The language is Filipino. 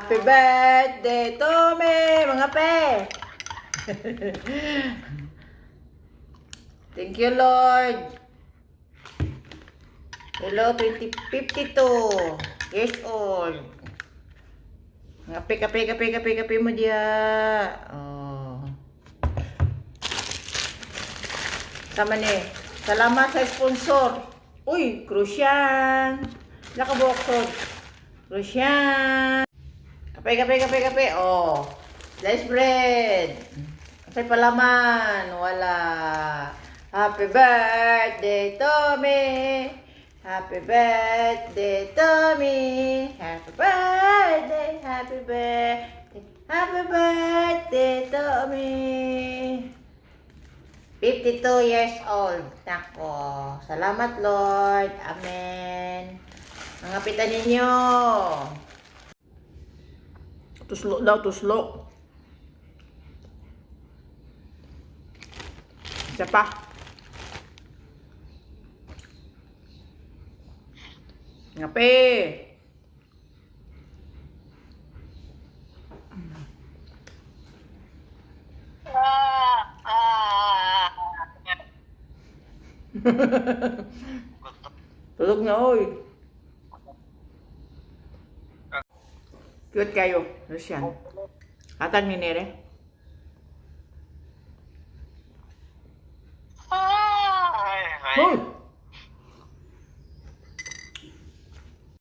Happy birthday, Tommy! Mga pe! Thank you, Lord. Hello, 52 years old. Mga pe, kape mo diya. Oh. Tama ni. Salamat sa sponsor. Uy, Crucian. Nakabuksod. Crucian. Kape. Oh. Slice bread. Kasi palaman. Wala. Happy birthday, Tommy. Happy birthday, Tommy. Happy birthday. Happy birthday, Tommy. 52 years old. Nako. Salamat, Lord. Amen. Mga pita ninyo. Tuslo daw, tuslo. Isa pa. Ngape. Tulog na, oy. Cute kayo, Lucian. Katang ni Nere. Hoy!